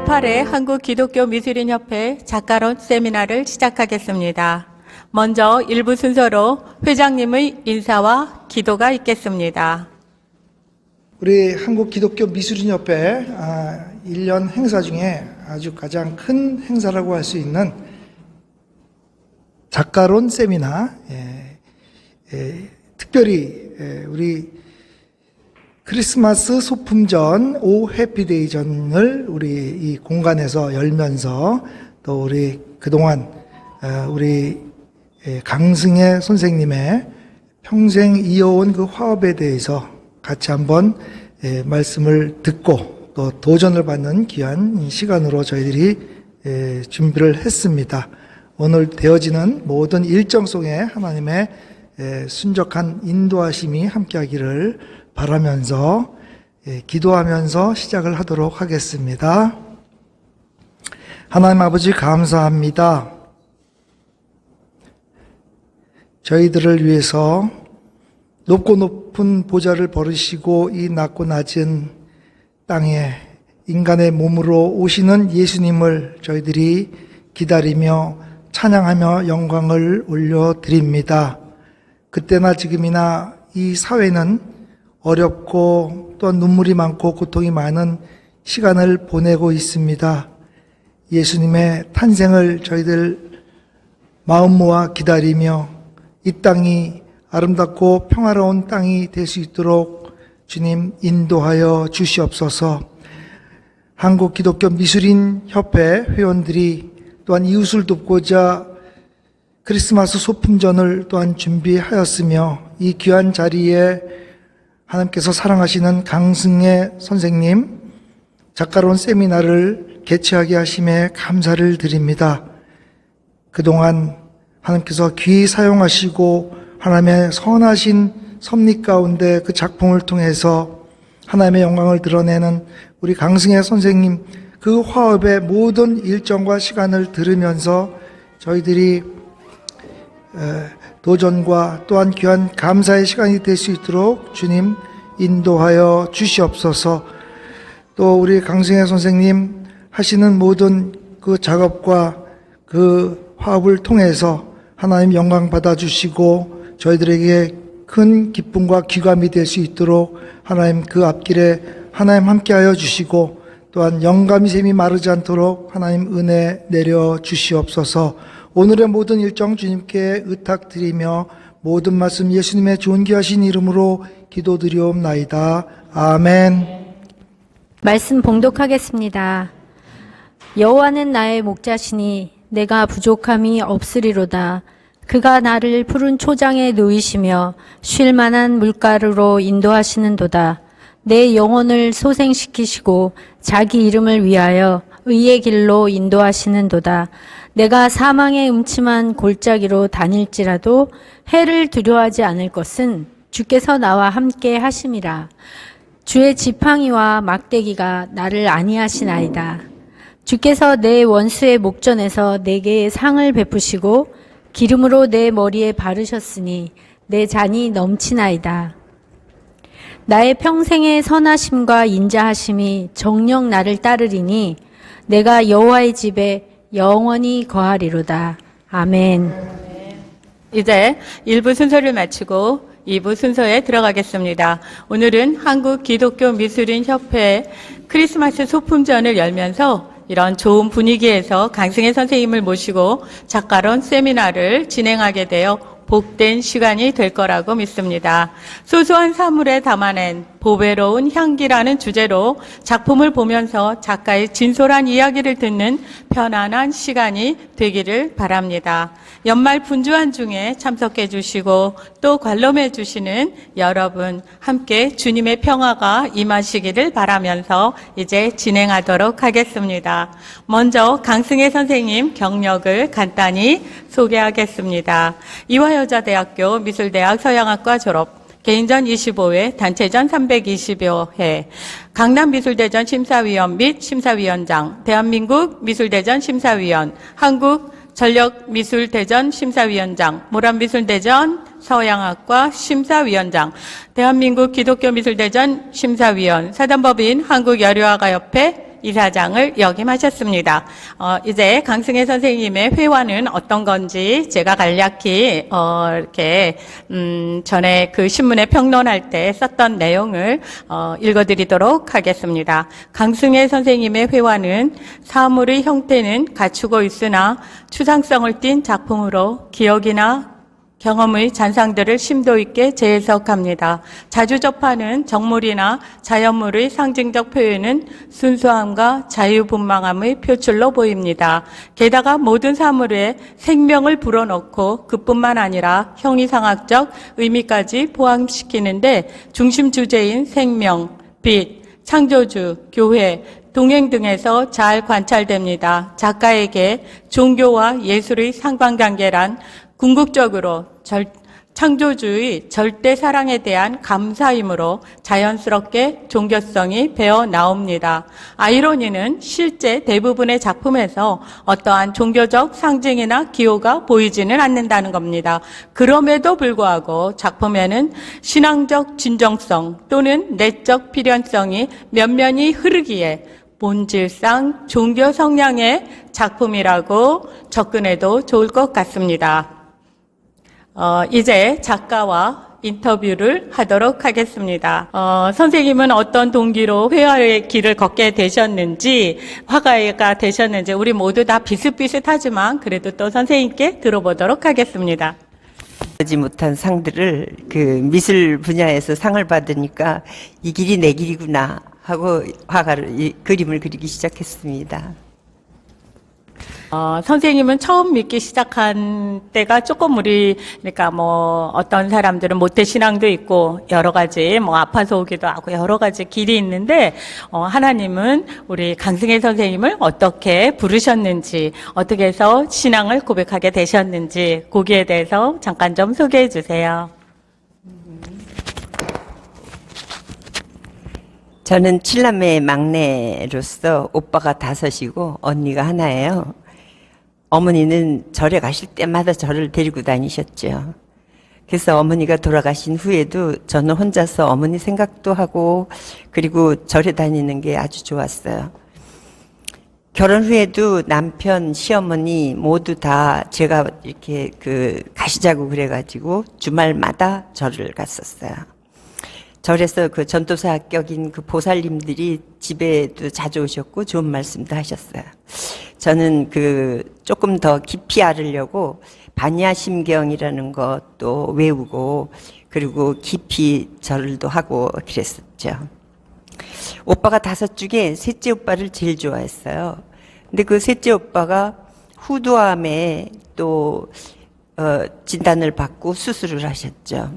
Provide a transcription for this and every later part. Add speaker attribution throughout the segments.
Speaker 1: 제8회 한국기독교미술인협회 작가론 세미나를 시작하겠습니다. 먼저 일부 순서로 회장님의 인사와 기도가 있겠습니다.
Speaker 2: 우리 한국기독교미술인협회 1년 행사 중에 아주 가장 큰 행사라고 할 수 있는 작가론 세미나, 특별히 우리 크리스마스 소품전, 오 해피데이전을 우리 이 공간에서 열면서 또 우리 그동안 우리 강승혜 선생님의 평생 이어온 그 화업에 대해서 같이 한번 말씀을 듣고 또 도전을 받는 귀한 시간으로 저희들이 준비를 했습니다. 오늘 되어지는 모든 일정 속에 하나님의 순적한 인도하심이 함께하기를 바라면서 기도하면서 시작을 하도록 하겠습니다. 하나님 아버지 감사합니다. 저희들을 위해서 높고 높은 보좌를 버리시고 이 낮고 낮은 땅에 인간의 몸으로 오시는 예수님을 저희들이 기다리며 찬양하며 영광을 올려드립니다. 그때나 지금이나 이 사회는 어렵고 또 눈물이 많고 고통이 많은 시간을 보내고 있습니다. 예수님의 탄생을 저희들 마음 모아 기다리며 이 땅이 아름답고 평화로운 땅이 될 수 있도록 주님 인도하여 주시옵소서. 한국기독교미술인협회 회원들이 또한 이웃을 돕고자 크리스마스 소품전을 또한 준비하였으며 이 귀한 자리에 하나님께서 사랑하시는 강승혜 선생님 작가론 세미나를 개최하게 하심에 감사를 드립니다. 그동안 하나님께서 귀히 사용하시고 하나님의 선하신 섭리 가운데 그 작품을 통해서 하나님의 영광을 드러내는 우리 강승혜 선생님 그 화업의 모든 일정과 시간을 들으면서 저희들이 도전과 또한 귀한 감사의 시간이 될 수 있도록 주님 인도하여 주시옵소서. 또 우리 강승혜 선생님 하시는 모든 그 작업과 그 화합을 통해서 하나님 영광 받아주시고 저희들에게 큰 기쁨과 귀감이 될 수 있도록 하나님 그 앞길에 하나님 함께하여 주시고 또한 영감이 샘이 마르지 않도록 하나님 은혜 내려 주시옵소서. 오늘의 모든 일정 주님께 의탁드리며 모든 말씀 예수님의 존귀하신 이름으로 기도드리옵나이다. 아멘.
Speaker 3: 말씀 봉독하겠습니다. 여호와는 나의 목자시니 내가 부족함이 없으리로다. 그가 나를 푸른 초장에 누이시며 쉴 만한 물가루로 인도하시는도다. 내 영혼을 소생시키시고 자기 이름을 위하여 의의 길로 인도하시는도다. 내가 사망의 음침한 골짜기로 다닐지라도 해를 두려워하지 않을 것은 주께서 나와 함께 하심이라. 주의 지팡이와 막대기가 나를 안위하시나이다. 주께서 내 원수의 목전에서 내게 상을 베푸시고 기름으로 내 머리에 바르셨으니 내 잔이 넘치나이다. 나의 평생의 선하심과 인자하심이 정녕 나를 따르리니 내가 여호와의 집에 영원히 거하리로다. 아멘.
Speaker 1: 이제 1부 순서를 마치고 2부 순서에 들어가겠습니다. 오늘은 한국기독교미술인협회 크리스마스 소품전을 열면서 이런 좋은 분위기에서 강승혜 선생님을 모시고 작가론 세미나를 진행하게 되어 복된 시간이 될 거라고 믿습니다. 소소한 사물에 담아낸 보배로운 향기라는 주제로 작품을 보면서 작가의 진솔한 이야기를 듣는 편안한 시간이 되기를 바랍니다. 연말 분주한 중에 참석해 주시고 또 관람해 주시는 여러분 함께 주님의 평화가 임하시기를 바라면서 이제 진행하도록 하겠습니다. 먼저 강승혜 선생님 경력을 간단히 소개하겠습니다. 이화여자대학교 미술대학 서양학과 졸업, 개인전 25회, 단체전 320여 회, 강남미술대전 심사위원 및 심사위원장, 대한민국 미술대전 심사위원, 한국전력미술대전 심사위원장, 모란미술대전 서양학과 심사위원장, 대한민국 기독교미술대전 심사위원, 사단법인 한국여류화가협회 이사장을 역임하셨습니다. 이제 강승혜 선생님의 회화는 어떤 건지 제가 간략히 이렇게 전에 그 신문에 평론할 때 썼던 내용을 읽어드리도록 하겠습니다. 강승혜 선생님의 회화는 사물의 형태는 갖추고 있으나 추상성을 띤 작품으로 기억이나 경험의 잔상들을 심도 있게 재해석합니다. 자주 접하는 정물이나 자연물의 상징적 표현은 순수함과 자유분방함의 표출로 보입니다. 게다가 모든 사물에 생명을 불어넣고 그뿐만 아니라 형이상학적 의미까지 포함시키는데 중심 주제인 생명, 빛, 창조주, 교회, 동행 등에서 잘 관찰됩니다. 작가에게 종교와 예술의 상관관계란 궁극적으로 창조주의 절대 사랑에 대한 감사이므로 자연스럽게 종교성이 배어 나옵니다. 아이러니는 실제 대부분의 작품에서 어떠한 종교적 상징이나 기호가 보이지는 않는다는 겁니다. 그럼에도 불구하고 작품에는 신앙적 진정성 또는 내적 필연성이 면면히 흐르기에 본질상 종교 성향의 작품이라고 접근해도 좋을 것 같습니다. 이제 작가와 인터뷰를 하도록 하겠습니다. 선생님은 어떤 동기로 회화의 길을 걷게 되셨는지, 화가가 되셨는지, 우리 모두 다 비슷비슷하지만 그래도 또 선생님께 들어보도록 하겠습니다.
Speaker 4: 하지 못한 상들을 그 미술 분야에서 상을 받으니까 이 길이 내 길이구나 하고 화가를 그림을 그리기 시작했습니다.
Speaker 1: 선생님은 처음 믿기 시작한 때가 조금 그러니까 어떤 사람들은 모태신앙도 있고 여러 가지 아파서 오기도 하고 여러 가지 길이 있는데, 하나님은 우리 강승혜 선생님을 어떻게 부르셨는지, 어떻게 해서 신앙을 고백하게 되셨는지, 거기에 대해서 잠깐 좀 소개해 주세요.
Speaker 4: 저는 7남매 막내로서 오빠가 5이고 언니가 하나예요. 어머니는 절에 가실 때마다 저를 데리고 다니셨죠. 그래서 어머니가 돌아가신 후에도 저는 혼자서 어머니 생각도 하고 그리고 절에 다니는 게 아주 좋았어요. 결혼 후에도 남편, 시어머니 모두 다 제가 이렇게 가시자고 그래가지고 주말마다 절을 갔었어요. 절에서 그 전도사 합격인 그 보살님들이 집에도 자주 오셨고 좋은 말씀도 하셨어요. 저는 조금 더 깊이 알으려고 반야심경이라는 것도 외우고 그리고 깊이 절도 하고 그랬었죠. 오빠가 5 중에 셋째 오빠를 제일 좋아했어요. 근데 그 셋째 오빠가 후두암에 또 진단을 받고 수술을 하셨죠.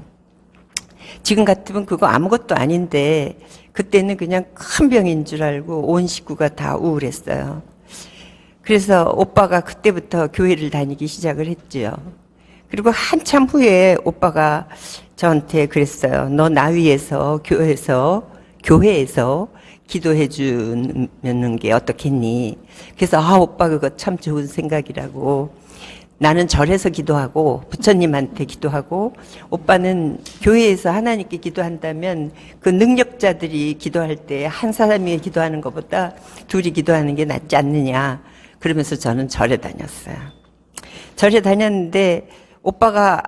Speaker 4: 지금 같으면 그거 아무것도 아닌데 그때는 그냥 큰 병인 줄 알고 온 식구가 다 우울했어요. 그래서 오빠가 그때부터 교회를 다니기 시작을 했죠. 그리고 한참 후에 오빠가 저한테 그랬어요. 너 나 위해서 교회에서 기도해 주는 게 어떻겠니? 그래서 오빠 그거 참 좋은 생각이라고. 나는 절에서 기도하고 부처님한테 기도하고 오빠는 교회에서 하나님께 기도한다면 그 능력자들이 기도할 때 한 사람이 기도하는 것보다 둘이 기도하는 게 낫지 않느냐. 그러면서 저는 절에 다녔어요. 절에 다녔는데 오빠가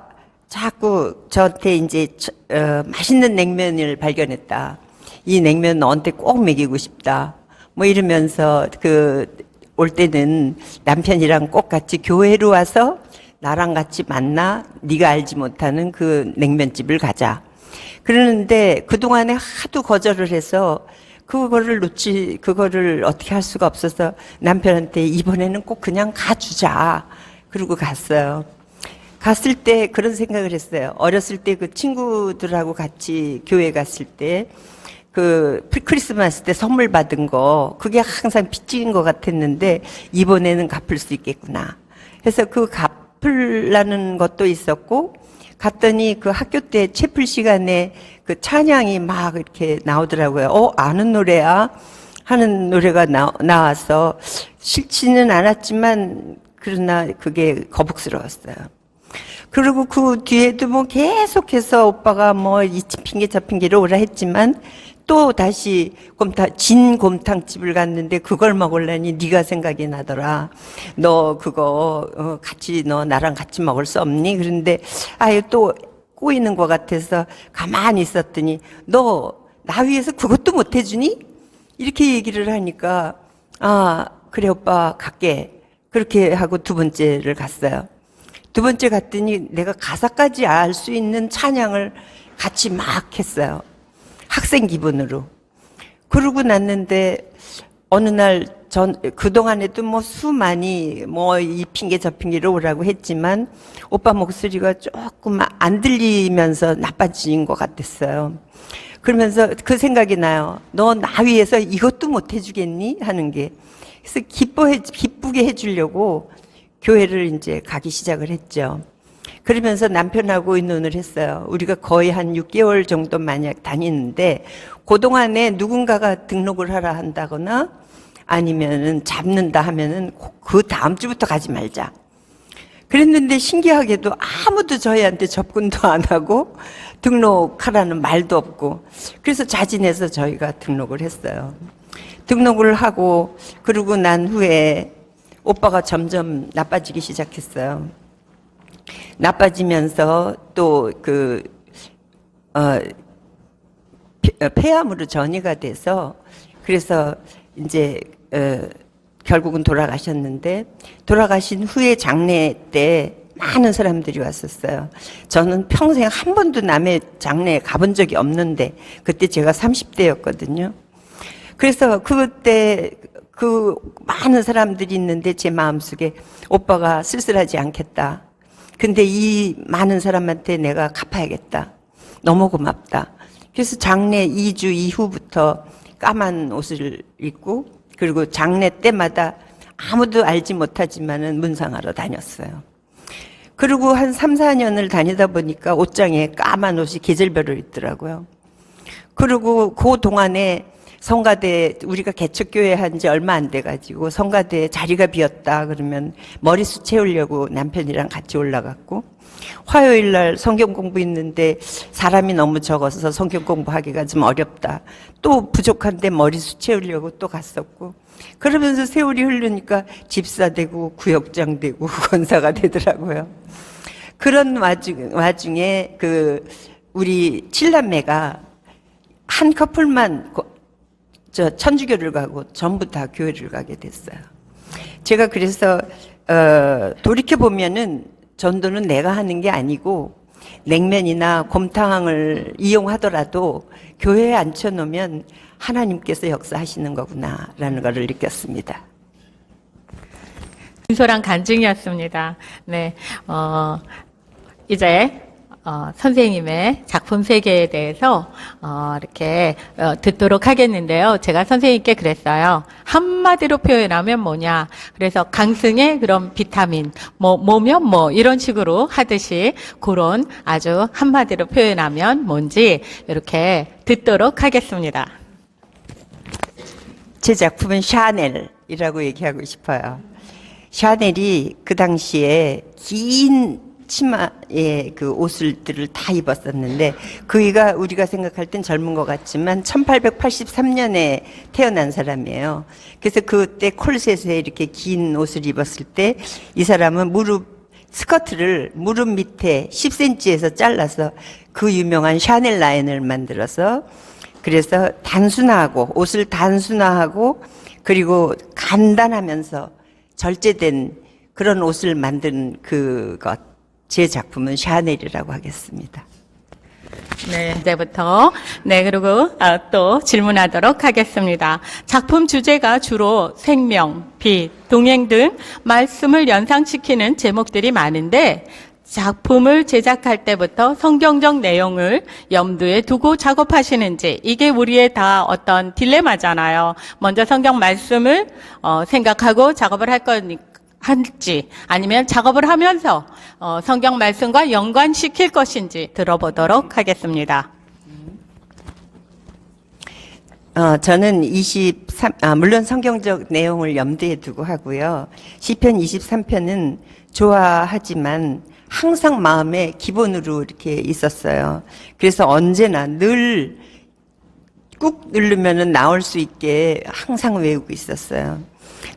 Speaker 4: 자꾸 저한테 이제 맛있는 냉면을 발견했다. 이 냉면 너한테 꼭 먹이고 싶다. 이러면서 올 때는 남편이랑 꼭 같이 교회로 와서 나랑 같이 만나 네가 알지 못하는 그 냉면집을 가자. 그러는데 그동안에 하도 거절을 해서 그거를 어떻게 할 수가 없어서 남편한테 이번에는 꼭 그냥 가주자. 그러고 갔어요. 갔을 때 그런 생각을 했어요. 어렸을 때 그 친구들하고 같이 교회 갔을 때 크리스마스 때 선물 받은 거, 그게 항상 빚진 것 같았는데, 이번에는 갚을 수 있겠구나. 그래서 갚으려는 것도 있었고, 갔더니 그 학교 때 채플 시간에 그 찬양이 막 이렇게 나오더라고요. 아는 노래야? 하는 노래가 나와서, 싫지는 않았지만, 그러나 그게 거북스러웠어요. 그리고 그 뒤에도 계속해서 오빠가 이 핑계 저 핑계로 오라 했지만, 또 다시 진 곰탕집을 갔는데 그걸 먹으려니 네가 생각이 나더라. 너 그거 같이 너 나랑 같이 먹을 수 없니? 그런데 아유 또 꼬이는 것 같아서 가만히 있었더니 너 나 위해서 그것도 못 해주니? 이렇게 얘기를 하니까 아 그래 오빠 갈게. 그렇게 하고 두 번째를 갔어요. 두 번째 갔더니 내가 가사까지 알 수 있는 찬양을 같이 막 했어요. 학생 기분으로. 그러고 났는데 어느 날 그동안에도 뭐 수많이 뭐 이 핑계 저 핑계로 오라고 했지만 오빠 목소리가 조금 안 들리면서 나빠진 것 같았어요. 그러면서 그 생각이 나요. 너 나 위해서 이것도 못 해주겠니? 하는 게. 그래서 기쁘게 해주려고 교회를 이제 가기 시작을 했죠. 그러면서 남편하고 의논을 했어요. 우리가 거의 한 6개월 정도 만약 다니는데 그동안에 누군가가 등록을 하라 한다거나 아니면은 잡는다 하면은 그 다음 주부터 가지 말자. 그랬는데 신기하게도 아무도 저희한테 접근도 안 하고 등록하라는 말도 없고 그래서 자진해서 저희가 등록을 했어요. 등록을 하고 그러고 난 후에 오빠가 점점 나빠지기 시작했어요. 나빠지면서 또 폐암으로 전이가 돼서 그래서 이제 결국은 돌아가셨는데 돌아가신 후에 장례 때 많은 사람들이 왔었어요. 저는 평생 한 번도 남의 장례에 가본 적이 없는데 그때 제가 30대였거든요. 그래서 그때 그 많은 사람들이 있는데 제 마음속에 오빠가 쓸쓸하지 않겠다. 근데 이 많은 사람한테 내가 갚아야겠다. 너무 고맙다. 그래서 장례 2주 이후부터 까만 옷을 입고 그리고 장례 때마다 아무도 알지 못하지만은 문상하러 다녔어요. 그리고 한 3, 4년을 다니다 보니까 옷장에 까만 옷이 계절별로 있더라고요. 그리고 그 동안에 성가대 우리가 개척교회 한 지 얼마 안 돼가지고 성가대에 자리가 비었다 그러면 머리숱 채우려고 남편이랑 같이 올라갔고 화요일 날 성경 공부 있는데 사람이 너무 적어서 성경 공부하기가 좀 어렵다. 또 부족한데 머리숱 채우려고 또 갔었고 그러면서 세월이 흐르니까 집사 되고 구역장 되고 권사가 되더라고요. 그런 와중에 우리 칠남매가 한 커플만 천주교를 가고 전부 다 교회를 가게 됐어요. 제가 그래서 돌이켜 보면은 전도는 내가 하는 게 아니고 냉면이나 곰탕을 이용하더라도 교회에 앉혀놓으면 하나님께서 역사하시는 거구나라는 것을 느꼈습니다.
Speaker 1: 진솔한 간증이었습니다. 네, 이제 선생님의 작품 세계에 대해서 이렇게 듣도록 하겠는데요. 제가 선생님께 그랬어요. 한마디로 표현하면 뭐냐. 그래서 강승의 그런 비타민, 뭐면 이런 식으로 하듯이 그런 아주 한마디로 표현하면 뭔지 이렇게 듣도록 하겠습니다.
Speaker 4: 제 작품은 샤넬이라고 얘기하고 싶어요. 샤넬이 그 당시에 긴 치마에 그 옷들을 다 입었었는데 그이가 우리가 생각할 땐 젊은 것 같지만 1883년에 태어난 사람이에요. 그래서 그때 콜셋에 이렇게 긴 옷을 입었을 때 이 사람은 스커트를 무릎 밑에 10cm에서 잘라서 그 유명한 샤넬 라인을 만들어서 그래서 옷을 단순화하고 그리고 간단하면서 절제된 그런 옷을 만든 그것. 제 작품은 샤넬이라고 하겠습니다.
Speaker 1: 네, 이제부터 그리고 또 질문하도록 하겠습니다. 작품 주제가 주로 생명, 빛, 동행 등 말씀을 연상시키는 제목들이 많은데 작품을 제작할 때부터 성경적 내용을 염두에 두고 작업하시는지 이게 우리의 다 어떤 딜레마잖아요. 먼저 성경 말씀을 생각하고 작업을 할지 아니면 작업을 하면서 성경 말씀과 연관시킬 것인지 들어보도록 하겠습니다.
Speaker 4: 저는 물론 성경적 내용을 염두에 두고 하고요. 시편 23편은 좋아하지만 항상 마음에 기본으로 이렇게 있었어요. 그래서 언제나 늘 꾹 누르면은 나올 수 있게 항상 외우고 있었어요.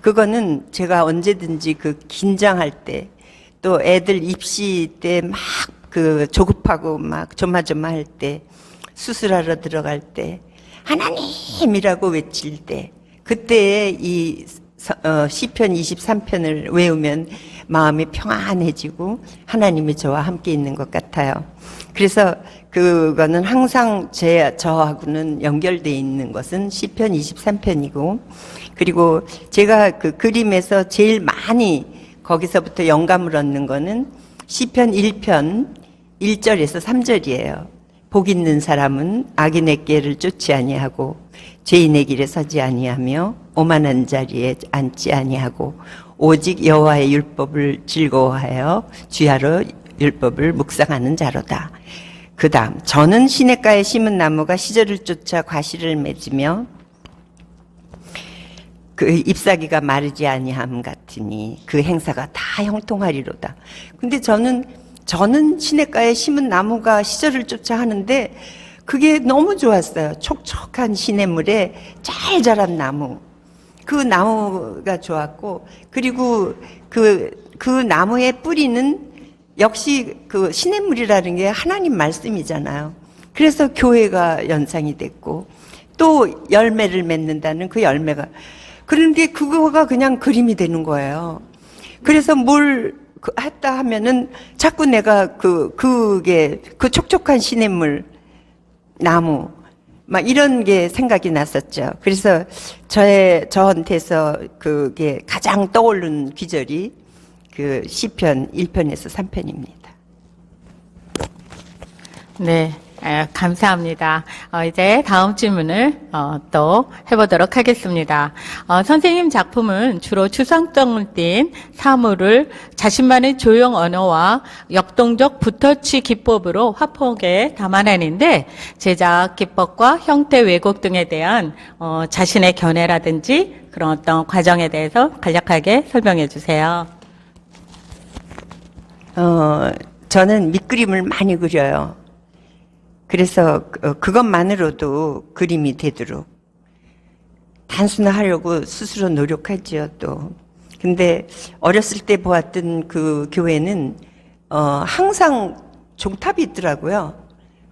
Speaker 4: 그거는 제가 언제든지 그 긴장할 때, 또 애들 입시 때 막 그 조급하고 막 조마조마할 때, 수술하러 들어갈 때, 하나님이라고 외칠 때, 그때 이 시편 23편을 외우면 마음이 평안해지고 하나님이 저와 함께 있는 것 같아요. 그래서 그거는 항상 저하고는 연결되어 있는 것은 시편 23편이고, 그리고 제가 그 그림에서 제일 많이 거기서부터 영감을 얻는 거는 시편 1편 1절에서 3절이에요. 복 있는 사람은 악인의 꾀를 쫓지 아니하고 죄인의 길에 서지 아니하며 오만한 자리에 앉지 아니하고 오직 여호와의 율법을 즐거워하여 주야로 율법을 묵상하는 자로다. 그 다음, 저는 시냇가에 심은 나무가 시절을 쫓아 과실을 맺으며 그 잎사귀가 마르지 아니함 같으니 그 행사가 다 형통하리로다. 근데 저는 시냇가에 심은 나무가 시절을 쫓아 하는데 그게 너무 좋았어요. 촉촉한 시냇물에 잘 자란 나무. 그 나무가 좋았고, 그리고 그 나무의 뿌리는 역시 그 시냇물이라는 게 하나님 말씀이잖아요. 그래서 교회가 연상이 됐고, 또 열매를 맺는다는 그 열매가, 그런데 그거가 그냥 그림이 되는 거예요. 그래서 뭘 했다 하면은 자꾸 내가 그게 그 촉촉한 시냇물, 나무, 막 이런 게 생각이 났었죠. 그래서 저한테서 그게 가장 떠오른 귀절이 그 시편 1편에서 3편입니다.
Speaker 1: 네, 감사합니다. 이제 다음 질문을 또 해보도록 하겠습니다. 선생님 작품은 주로 추상성을 띤 사물을 자신만의 조형 언어와 역동적 붓터치 기법으로 화폭에 담아내는데 제작 기법과 형태 왜곡 등에 대한 자신의 견해라든지 그런 어떤 과정에 대해서 간략하게 설명해 주세요.
Speaker 4: 저는 밑그림을 많이 그려요. 그래서 그것만으로도 그림이 되도록 단순화하려고 스스로 노력하지요, 또. 근데 어렸을 때 보았던 그 교회는 항상 종탑이 있더라고요.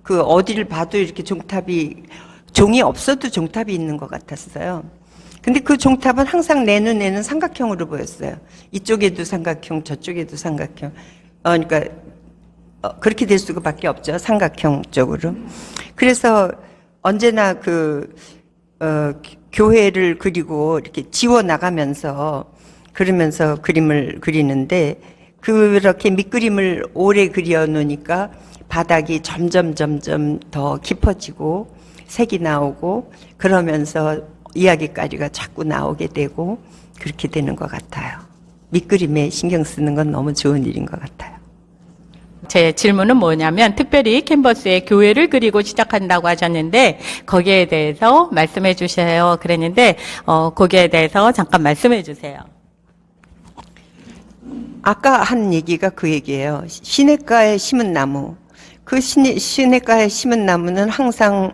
Speaker 4: 그 어디를 봐도 이렇게 종이 없어도 종탑이 있는 것 같았어요. 근데 그 종탑은 항상 내 눈에는 삼각형으로 보였어요. 이쪽에도 삼각형, 저쪽에도 삼각형. 그러니까 그렇게 될 수밖에 없죠. 삼각형 쪽으로. 그래서 언제나 교회를 그리고 이렇게 지워 나가면서 그러면서 그림을 그리는데, 그렇게 밑그림을 오래 그려 놓으니까 바닥이 점점 더 깊어지고 색이 나오고 그러면서 이야기거리가 자꾸 나오게 되고 그렇게 되는 것 같아요. 밑그림에 신경 쓰는 건 너무 좋은 일인 것 같아요.
Speaker 1: 제 질문은 뭐냐면 특별히 캔버스에 교회를 그리고 시작한다고 하셨는데 거기에 대해서 말씀해 주세요. 그랬는데 거기에 대해서 잠깐 말씀해 주세요.
Speaker 4: 아까 한 얘기가 그 얘기예요. 시냇가에 심은 나무. 그 시냇가에 심은 나무는 항상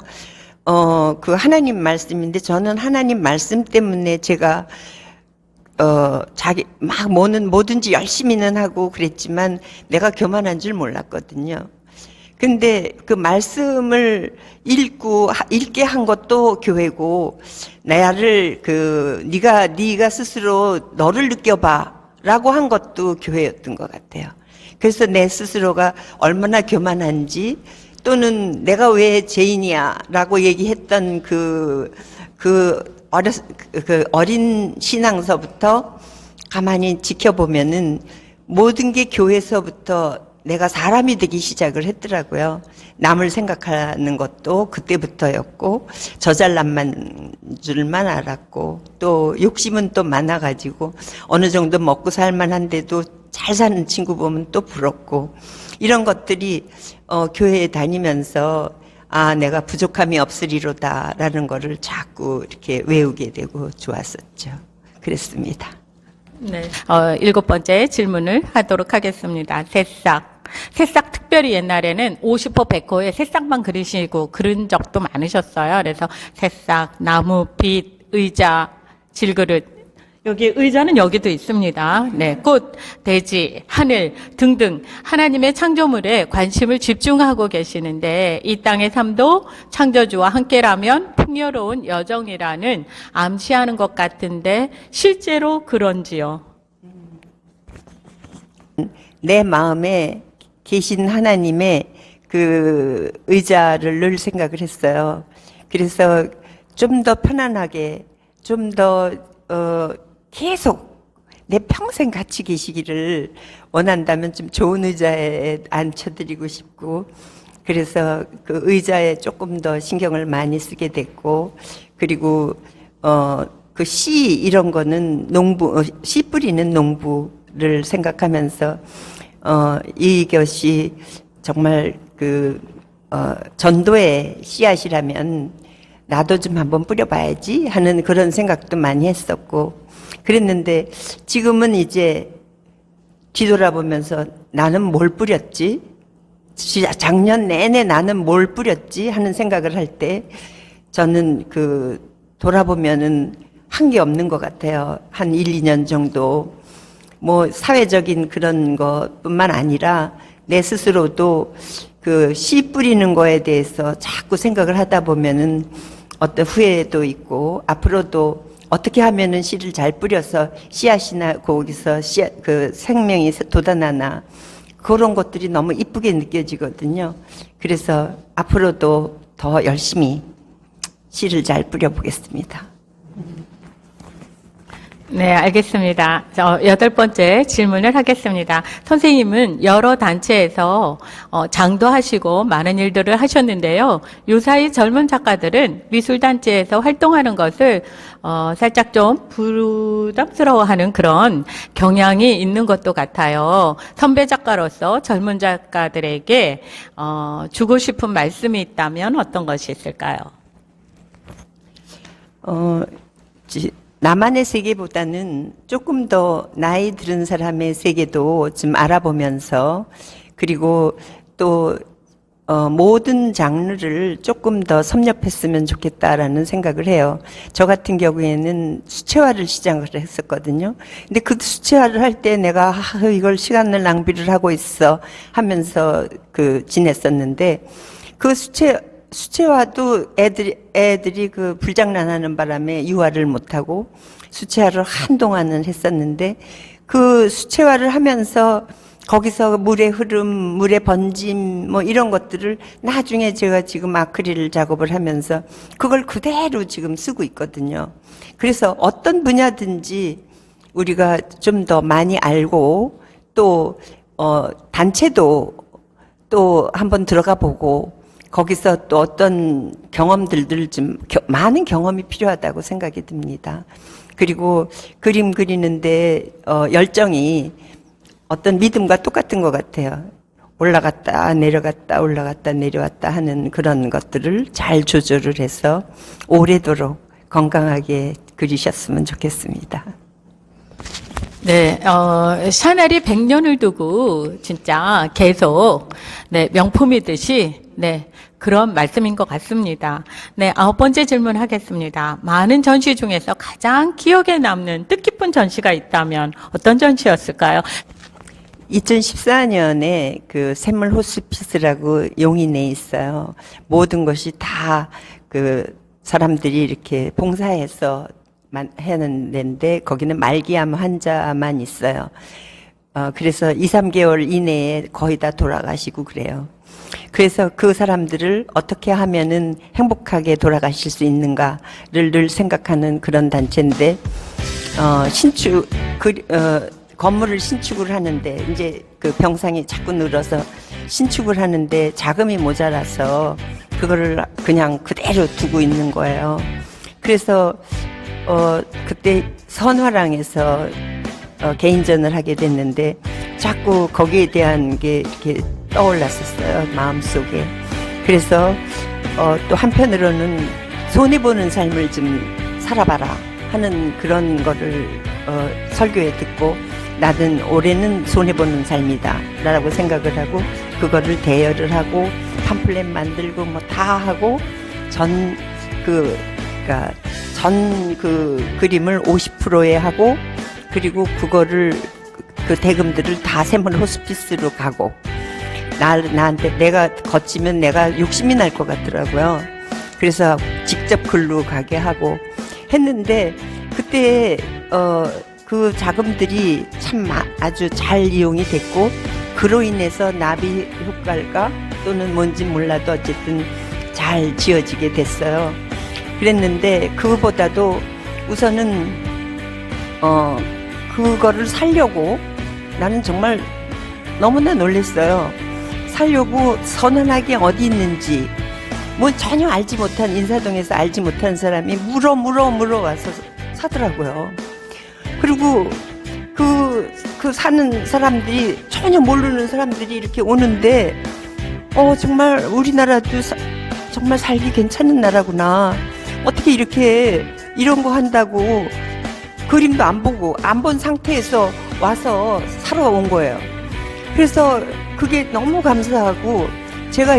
Speaker 4: 그 하나님 말씀인데, 저는 하나님 말씀 때문에 제가 뭐든지 열심히는 하고 그랬지만 내가 교만한 줄 몰랐거든요. 근데 그 말씀을 읽게 한 것도 교회고, 나를 네가 스스로 너를 느껴봐라고 한 것도 교회였던 것 같아요. 그래서 내 스스로가 얼마나 교만한지, 또는 내가 왜 죄인이야라고 얘기했던 그 어린 신앙서부터 가만히 지켜보면은 모든 게 교회에서부터 내가 사람이 되기 시작을 했더라고요. 남을 생각하는 것도 그때부터였고, 저잘난 줄만 알았고, 또 욕심은 또 많아가지고 어느 정도 먹고 살만한데도 잘 사는 친구 보면 또 부럽고, 이런 것들이 교회에 다니면서 내가 부족함이 없으리로다라는 거를 자꾸 이렇게 외우게 되고 좋았었죠. 그랬습니다.
Speaker 1: 네. 7번째 질문을 하도록 하겠습니다. 새싹. 새싹 특별히 옛날에는 50호 100호에 새싹만 그리시고 그런 적도 많으셨어요. 그래서 새싹, 나무, 빛, 의자, 질그릇. 여기 의자는 여기도 있습니다. 네, 꽃, 대지, 하늘 등등 하나님의 창조물에 관심을 집중하고 계시는데 이 땅의 삶도 창조주와 함께라면 풍요로운 여정이라는 암시하는 것 같은데 실제로 그런지요?
Speaker 4: 내 마음에 계신 하나님의 그 의자를 늘 생각을 했어요. 그래서 좀 더 편안하게, 좀 더, 계속 내 평생 같이 계시기를 원한다면 좀 좋은 의자에 앉혀드리고 싶고, 그래서 그 의자에 조금 더 신경을 많이 쓰게 됐고, 그리고, 그 씨 이런 거는 씨 뿌리는 농부를 생각하면서, 이것이 정말 전도의 씨앗이라면 나도 좀 한번 뿌려봐야지 하는 그런 생각도 많이 했었고, 그랬는데 지금은 이제 뒤돌아보면서 나는 뭘 뿌렸지? 작년 내내 나는 뭘 뿌렸지? 하는 생각을 할 때 저는 돌아보면은 한 게 없는 것 같아요. 한 1, 2년 정도. 뭐 사회적인 그런 것뿐만 아니라 내 스스로도 그 씨 뿌리는 거에 대해서 자꾸 생각을 하다 보면은 어떤 후회도 있고 앞으로도 어떻게 하면은 씨를 잘 뿌려서 씨앗이나 거기서 그 생명이 돋아나나 그런 것들이 너무 이쁘게 느껴지거든요. 그래서 앞으로도 더 열심히 씨를 잘 뿌려보겠습니다.
Speaker 1: 네, 알겠습니다. 8번째 질문을 하겠습니다. 선생님은 여러 단체에서 장도하시고 많은 일들을 하셨는데요. 요사이 젊은 작가들은 미술단체에서 활동하는 것을 살짝 좀 부담스러워하는 그런 경향이 있는 것도 같아요. 선배 작가로서 젊은 작가들에게 주고 싶은 말씀이 있다면 어떤 것이 있을까요?
Speaker 4: 나만의 세계보다는 조금 더 나이 들은 사람의 세계도 좀 알아보면서, 그리고 또 모든 장르를 조금 더 섭렵했으면 좋겠다라는 생각을 해요. 저 같은 경우에는 수채화를 시작을 했었거든요. 근데 그 수채화를 할 때 내가 이걸 시간을 낭비를 하고 있어 하면서 지냈었는데, 그 수채화도 애들이 그 불장난하는 바람에 유화를 못하고 수채화를 한동안은 했었는데, 그 수채화를 하면서 거기서 물의 흐름, 물의 번짐 뭐 이런 것들을 나중에 제가 지금 아크릴 작업을 하면서 그걸 그대로 지금 쓰고 있거든요. 그래서 어떤 분야든지 우리가 좀 더 많이 알고 또 단체도 또 한번 들어가 보고 거기서 또 어떤 경험들을 좀 많은 경험이 필요하다고 생각이 듭니다. 그리고 그림 그리는데 열정이 어떤 믿음과 똑같은 것 같아요. 올라갔다 내려갔다 올라갔다 내려왔다 하는 그런 것들을 잘 조절을 해서 오래도록 건강하게 그리셨으면 좋겠습니다.
Speaker 1: 네, 샤넬이 100년을 두고 진짜 계속 명품이듯이 그런 말씀인 것 같습니다. 9번째 질문 하겠습니다. 많은 전시 중에서 가장 기억에 남는 뜻깊은 전시가 있다면 어떤 전시였을까요?
Speaker 4: 2014년에 그 샘물 호스피스라고 용인에 있어요. 모든 것이 다 사람들이 이렇게 봉사해서 하는 데인데 거기는 말기암 환자만 있어요. 그래서 2, 3개월 이내에 거의 다 돌아가시고 그래요. 그래서 그 사람들을 어떻게 하면은 행복하게 돌아가실 수 있는가를 늘 생각하는 그런 단체인데, 건물을 신축을 하는데, 이제 그 병상이 자꾸 늘어서 신축을 하는데 자금이 모자라서 그거를 그냥 그대로 두고 있는 거예요. 그래서, 그때 선화랑에서 개인전을 하게 됐는데 자꾸 거기에 대한 게 이렇게 떠올랐었어요, 마음속에. 그래서 또 한편으로는 손해보는 삶을 좀 살아봐라 하는 그런 거를 설교에 듣고 나는 올해는 손해보는 삶이다 라고 생각을 하고 그거를 대여를 하고 팜플렛 만들고 뭐 다 하고 전 그림을 50%에 하고 그리고 그거를 그 대금들을 다 세물 호스피스로 가고 나한테 내가 거치면 내가 욕심이 날 것 같더라고요. 그래서 직접 글로 가게 하고 했는데 그때 그 자금들이 참 아주 잘 이용이 됐고 그로 인해서 나비 효과가 또는 뭔지 몰라도 어쨌든 잘 지어지게 됐어요. 그랬는데 그거보다도 우선은 그거를 살려고 나는 정말 너무나 놀랐어요. 살려고 선언하기 어디 있는지 뭐 전혀 알지 못한 인사동에서 알지 못한 사람이 물어 와서 사더라고요. 그리고 그 사는 사람들이 전혀 모르는 사람들이 이렇게 오는데 정말 우리나라도 정말 살기 괜찮은 나라구나. 어떻게 이렇게 이런 거 한다고 그림도 안 보고 안 본 상태에서 와서 사러 온 거예요. 그래서 그게 너무 감사하고 제가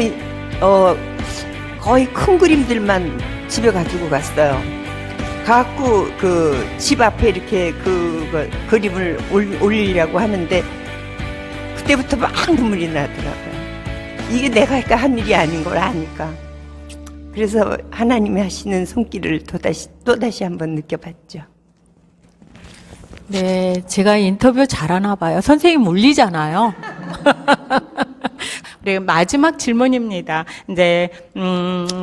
Speaker 4: 거의 큰 그림들만 집에 가지고 갔어요. 가갖고 그 집 앞에 이렇게 그림을 올리려고 하는데 그때부터 막 눈물이 나더라고요. 이게 내가 한 일이 아닌 걸 아니까. 그래서 하나님이 하시는 손길을 또다시 한번 느껴봤죠.
Speaker 1: 네, 제가 인터뷰 잘하나 봐요. 선생님 울리잖아요. 그리고 마지막 질문입니다. 이제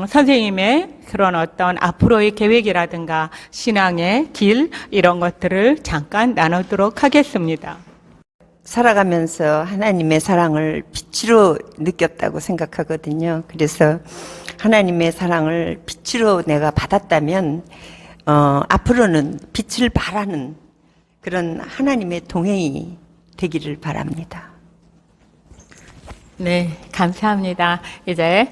Speaker 1: 선생님의 그런 어떤 앞으로의 계획이라든가 신앙의 길 이런 것들을 잠깐 나누도록 하겠습니다.
Speaker 4: 살아가면서 하나님의 사랑을 빛으로 느꼈다고 생각하거든요. 그래서 하나님의 사랑을 빛으로 내가 받았다면 앞으로는 빛을 발하는 그런 하나님의 동행이 되기를 바랍니다.
Speaker 1: 네, 감사합니다. 이제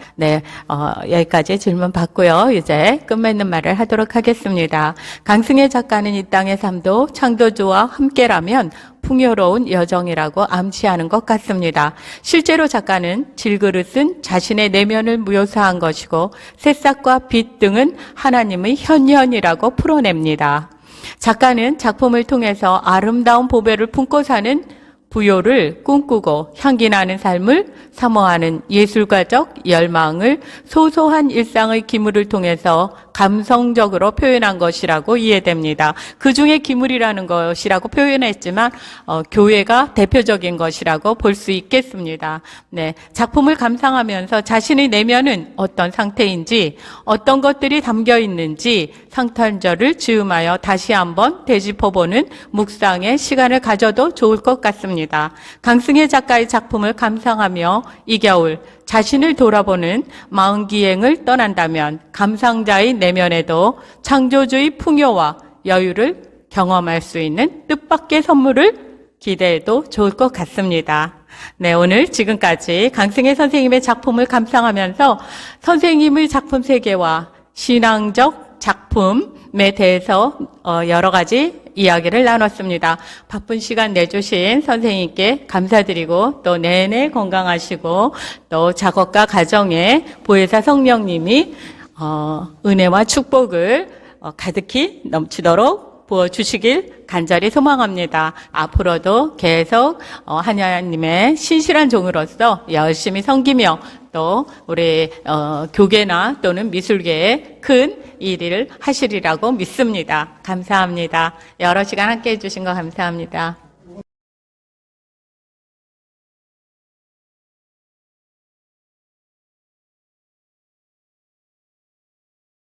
Speaker 1: 여기까지 질문 받고요. 이제 끝맺는 말을 하도록 하겠습니다. 강승혜 작가는 이 땅의 삶도 창조주와 함께라면 풍요로운 여정이라고 암시하는 것 같습니다. 실제로 작가는 질그릇은 자신의 내면을 묘사한 것이고 새싹과 빛 등은 하나님의 현현이라고 풀어냅니다. 작가는 작품을 통해서 아름다운 보배를 품고 사는 부요를 꿈꾸고 향기 나는 삶을 사모하는 예술가적 열망을 소소한 일상의 기물을 통해서 감성적으로 표현한 것이라고 이해됩니다. 그 중에 기물이라는 것이라고 표현했지만 교회가 대표적인 것이라고 볼 수 있겠습니다. 네, 작품을 감상하면서 자신의 내면은 어떤 상태인지 어떤 것들이 담겨 있는지 성탄절을 즈음하여 다시 한번 되짚어보는 묵상의 시간을 가져도 좋을 것 같습니다. 강승혜 작가의 작품을 감상하며 이 겨울 자신을 돌아보는 마음기행을 떠난다면 감상자의 내면에도 창조주의 풍요와 여유를 경험할 수 있는 뜻밖의 선물을 기대해도 좋을 것 같습니다. 네, 오늘 지금까지 강승혜 선생님의 작품을 감상하면서 선생님의 작품 세계와 신앙적 작품에 대해서 여러 가지 이야기를 나눴습니다. 바쁜 시간 내주신 선생님께 감사드리고 또 내내 건강하시고 또 작업가 가정에 보혜사 성령님이 은혜와 축복을 가득히 넘치도록 부어주시길 간절히 소망합니다. 앞으로도 계속 하나님의 신실한 종으로서 열심히 섬기며 또 우리 교계나 또는 미술계에 큰 일을 하시리라고 믿습니다. 감사합니다. 여러 시간 함께해 주신 거 감사합니다.